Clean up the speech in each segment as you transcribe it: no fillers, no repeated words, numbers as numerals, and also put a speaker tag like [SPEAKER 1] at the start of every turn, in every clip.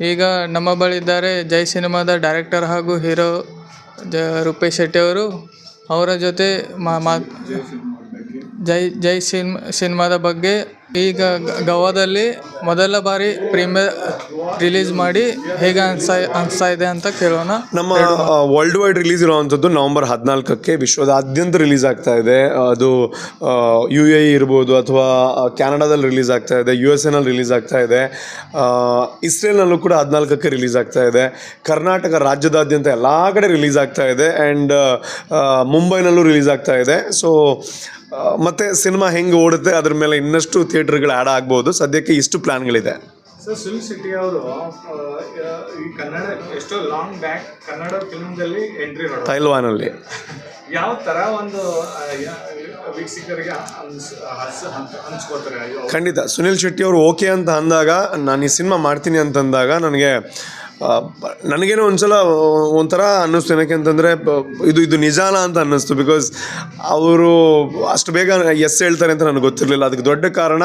[SPEAKER 1] ಈಗ ನಮ್ಮ ಬಳಿ ಇದ್ದಾರೆ ಜೈ ಸಿನಿಮಾದ ಡೈರೆಕ್ಟರ್ ಹಾಗೂ ಹೀರೋ ರೂಪೇಶ್ ಶೆಟ್ಟಿ ಅವರು. ಅವರ ಜೊತೆ ಜೈ ಸಿನಿಮಾದ ಬಗ್ಗೆ ಈಗ ಗೋವಾದಲ್ಲಿ ಮೊದಲ ಬಾರಿ ಪ್ರೀಮಿಯರ್ ರಿಲೀಸ್ ಮಾಡಿ ಹೇಗೆ ಅನಿಸ್ತಾ ಇದೆ ಅಂತ ಕೇಳೋಣ.
[SPEAKER 2] ನಮ್ಮ ವರ್ಲ್ಡ್ ವೈಡ್ ರಿಲೀಸ್ ಇರುವಂಥದ್ದು ನವೆಂಬರ್ 14ಕ್ಕೆ ವಿಶ್ವದಾದ್ಯಂತ ರಿಲೀಸ್ ಆಗ್ತಾ ಇದೆ. ಅದು UAE ಇರ್ಬೋದು ಅಥವಾ ಕ್ಯಾನಡಾದಲ್ಲಿ ರಿಲೀಸ್ ಆಗ್ತಾ ಇದೆ, USA ರಿಲೀಸ್ ಆಗ್ತಾ ಇದೆ, ಇಸ್ರೇಲ್ನಲ್ಲೂ ಕೂಡ 14ಕ್ಕೆ ರಿಲೀಸ್ ಆಗ್ತಾ ಇದೆ. ಕರ್ನಾಟಕ ರಾಜ್ಯದಾದ್ಯಂತ ಎಲ್ಲ ಕಡೆ ರಿಲೀಸ್ ಆಗ್ತಾ ಇದೆ ಆ್ಯಂಡ್ ಮುಂಬೈನಲ್ಲೂ ರಿಲೀಸ್ ಆಗ್ತಾ ಇದೆ. ಸೊ ಮತ್ತು ಸಿನಿಮಾ ಹೆಂಗೆ ಓಡುತ್ತೆ ಅದ್ರ ಮೇಲೆ ಇನ್ನಷ್ಟು ಥಿಯೇಟರ್ಗಳು ಆ್ಯಡ್ ಆಗ್ಬೋದು. ಸದ್ಯಕ್ಕೆ ಇಷ್ಟು ಪ್ಲ್ಯಾನ್ಗಳಿದೆ.
[SPEAKER 3] ಸರ್, ಸುನಿಲ್ ಶೆಟ್ಟಿ ಅವರು ಈ ಕನ್ನಡ ಎಷ್ಟೋ ಲಾಂಗ್ ಬ್ಯಾಕ್ ಕನ್ನಡ ಫಿಲ್ಮ್ದಲ್ಲಿ ಎಂಟ್ರಿ ಮಾಡೋದು
[SPEAKER 2] ತೈಲ್ವಾನಲ್ಲಿ
[SPEAKER 3] ಯಾವ ಥರ ಒಂದು ವೀಕ್ಷಕರಿಗೆ ಅನ್ಸ್ಕೋತಾರೆ?
[SPEAKER 2] ಖಂಡಿತ ಸುನಿಲ್ ಶೆಟ್ಟಿ ಅವರು ಓಕೆ ಅಂತ ಅಂದಾಗ, ನಾನು ಈ ಸಿನಿಮಾ ಮಾಡ್ತೀನಿ ಅಂತಂದಾಗ ನನಗೇನೋ ಒಂದ್ಸಲ ಒಂಥರ ಅನ್ನಿಸ್ತು. ಏನಕ್ಕೆ ಅಂತಂದರೆ ಇದು ನಿಜಾನ ಅಂತ ಅನ್ನಿಸ್ತು. ಬಿಕಾಸ್ ಅವರು ಅಷ್ಟು ಬೇಗ ಹೇಳ್ತಾರೆ ಅಂತ ನನಗೆ ಗೊತ್ತಿರಲಿಲ್ಲ. ಅದಕ್ಕೆ ದೊಡ್ಡ ಕಾರಣ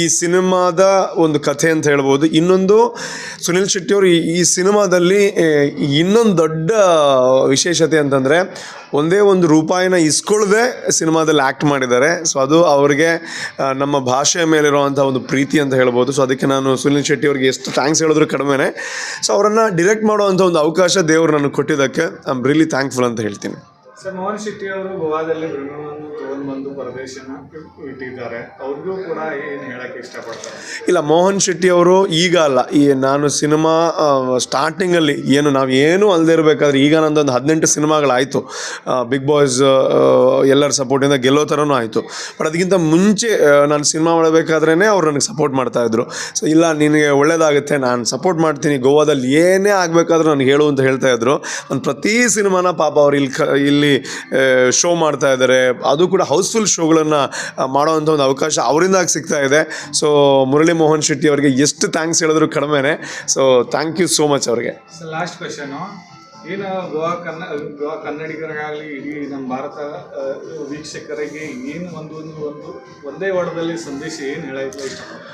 [SPEAKER 2] ಈ ಸಿನಿಮಾದ ಒಂದು ಕಥೆ ಅಂತ ಹೇಳ್ಬೋದು. ಇನ್ನೊಂದು, ಸುನಿಲ್ ಶೆಟ್ಟಿಯವರು ಈ ಸಿನಿಮಾದಲ್ಲಿ ಇನ್ನೊಂದು ದೊಡ್ಡ ವಿಶೇಷತೆ ಅಂತಂದರೆ ಒಂದೇ ಒಂದು ರೂಪಾಯಿನ ಇಸ್ಕೊಳ್ಳದೆ ಸಿನಿಮಾದಲ್ಲಿ ಆ್ಯಕ್ಟ್ ಮಾಡಿದ್ದಾರೆ. ಸೊ ಅದು ಅವ್ರಿಗೆ ನಮ್ಮ ಭಾಷೆಯ ಮೇಲಿರುವಂಥ ಒಂದು ಪ್ರೀತಿ ಅಂತ ಹೇಳ್ಬೋದು. ಸೊ ಅದಕ್ಕೆ ನಾನು ಸುನಿಲ್ ಶೆಟ್ಟಿ ಅವ್ರಿಗೆ ಎಷ್ಟು ಥ್ಯಾಂಕ್ಸ್ ಹೇಳಿದ್ರು ಕಡಿಮೆನೇ. ಸೊ ಅವರನ್ನು ಡಿರೆಕ್ಟ್ ಮಾಡುವಂಥ ಒಂದು ಅವಕಾಶ ದೇವರು ನನಗೆ ಕೊಟ್ಟಿದ್ದಕ್ಕೆ ಐ ಆಮ್ ರಿಯಲಿ ಥ್ಯಾಂಕ್ಫುಲ್ ಅಂತ ಹೇಳ್ತೀನಿ.
[SPEAKER 3] ಸರ್, ಮೋಹನ್ ಶೆಟ್ಟಿ ಅವರು ಗೋವಾದಲ್ಲಿ ಬ್ರಹ್ಮವನ್ನು ತೊಗೊಂಡ್ಬಂದು ಪರದೇಶನ ಇಟ್ಟಿದ್ದಾರೆ. ಅವ್ರಿಗೂ ಕೂಡ ಏನು ಹೇಳೋಕ್ಕೆ ಇಷ್ಟಪಡ್ತಾರೆ?
[SPEAKER 2] ಇಲ್ಲ, ಮೋಹನ್ ಶೆಟ್ಟಿ ಅವರು ಈಗ ಅಲ್ಲ, ನಾನು ಸಿನಿಮಾ ಸ್ಟಾರ್ಟಿಂಗಲ್ಲಿ ನಾವೇನು ಅಲ್ಲದೆ ಇರಬೇಕಾದ್ರೆ ಈಗ ನಂದೊಂದು 18 ಸಿನಿಮಾಗಳಾಯಿತು. ಬಿಗ್ ಬಾಸ್ ಎಲ್ಲರ ಸಪೋರ್ಟಿಂದ ಗೆಲ್ಲೋ ಥರನೂ ಆಯಿತು. ಬಟ್ ಅದಕ್ಕಿಂತ ಮುಂಚೆ ನಾನು ಸಿನಿಮಾ ಮಾಡಬೇಕಾದ್ರೇ ಅವ್ರು ನನಗೆ ಸಪೋರ್ಟ್ ಮಾಡ್ತಾಯಿದ್ರು. ಸೊ ಇಲ್ಲ, ನಿನಗೆ ಒಳ್ಳೇದಾಗುತ್ತೆ, ನಾನು ಸಪೋರ್ಟ್ ಮಾಡ್ತೀನಿ, ಗೋವಾದಲ್ಲಿ ಏನೇ ಆಗಬೇಕಾದ್ರೂ ನನಗೆ ಹೇಳು ಅಂತ ಹೇಳ್ತಾಯಿದ್ರು. ನಾನು ಪ್ರತಿ ಸಿನಿಮಾನ ಪಾಪ ಅವ್ರು ಇಲ್ಲಿ ಶೋ ಮಾಡ್ತಾ ಇದ್ದಾರೆ. ಅದು ಕೂಡ ಹೌಸ್ಫುಲ್ ಶೋಗಳನ್ನು ಮಾಡೋವಂಥ ಒಂದು ಅವಕಾಶ ಅವರಿಂದಾಗಿ ಸಿಗ್ತಾ ಇದೆ. ಸೊ ಮುರಳಿ ಮೋಹನ್ ಶೆಟ್ಟಿ ಅವರಿಗೆ ಎಷ್ಟು ಥ್ಯಾಂಕ್ಸ್ ಹೇಳಿದ್ರು ಕಡಿಮೆನೇ. So thank you so much ಅವ್ರಿಗೆ.
[SPEAKER 3] ಸರ್, ಲಾಸ್ಟ್ ಕ್ವೆಶನು, ಏನು ಗೋವಾ ಕನ್ನಡಿಗರಿಗಾಗಲಿ ಇಡೀ ನಮ್ಮ ಭಾರತ ವೀಕ್ಷಕರಿಗೆ ಏನು ಒಂದೇ ವರ್ಡದಲ್ಲಿ ಸಂದೇಶ ಏನು ಹೇಳೋಕ್ಕೆ ಇಷ್ಟಪಡ್ತಾರೆ?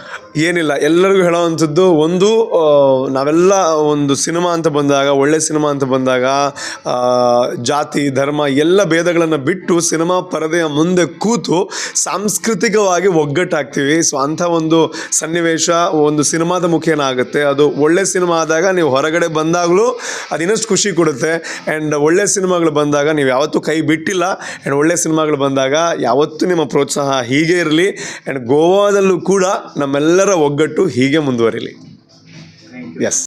[SPEAKER 2] ಏನಿಲ್ಲ, ಎಲ್ಲರಿಗೂ ಹೇಳೋವಂಥದ್ದು ಒಂದು, ನಾವೆಲ್ಲ ಒಂದು ಸಿನಿಮಾ ಅಂತ ಬಂದಾಗ, ಒಳ್ಳೆ ಸಿನಿಮಾ ಅಂತ ಬಂದಾಗ ಜಾತಿ ಧರ್ಮ ಎಲ್ಲ ಭೇದಗಳನ್ನು ಬಿಟ್ಟು ಸಿನಿಮಾ ಪರದೆಯ ಮುಂದೆ ಕೂತು ಸಾಂಸ್ಕೃತಿಕವಾಗಿ ಒಗ್ಗಟ್ಟಾಗ್ತೀವಿ. ಸೊ ಅಂಥ ಒಂದು ಸನ್ನಿವೇಶ ಒಂದು ಸಿನಿಮಾದ ಮುಖೇನ ಆಗುತ್ತೆ. ಅದು ಒಳ್ಳೆ ಸಿನಿಮಾ ಆದಾಗ ನೀವು ಹೊರಗಡೆ ಬಂದಾಗಲೂ ಅದು ಇನ್ನಷ್ಟು ಖುಷಿ ಕೊಡುತ್ತೆ. ಆ್ಯಂಡ್ ಒಳ್ಳೆ ಸಿನಿಮಾಗಳು ಬಂದಾಗ ನೀವು ಯಾವತ್ತೂ ಕೈ ಬಿಟ್ಟಿಲ್ಲ. ಆ್ಯಂಡ್ ಒಳ್ಳೆ ಸಿನಿಮಾಗಳು ಬಂದಾಗ ಯಾವತ್ತೂ ನಿಮ್ಮ ಪ್ರೋತ್ಸಾಹ ಹೀಗೆ ಇರಲಿ. ಆ್ಯಂಡ್ ಗೋವಾದಲ್ಲೂ ಕೂಡ ನಮ್ಮೆಲ್ಲರ ಒಗ್ಗಟ್ಟು ಹೀಗೆ ಮುಂದುವರಿಲಿ. ಎಸ್.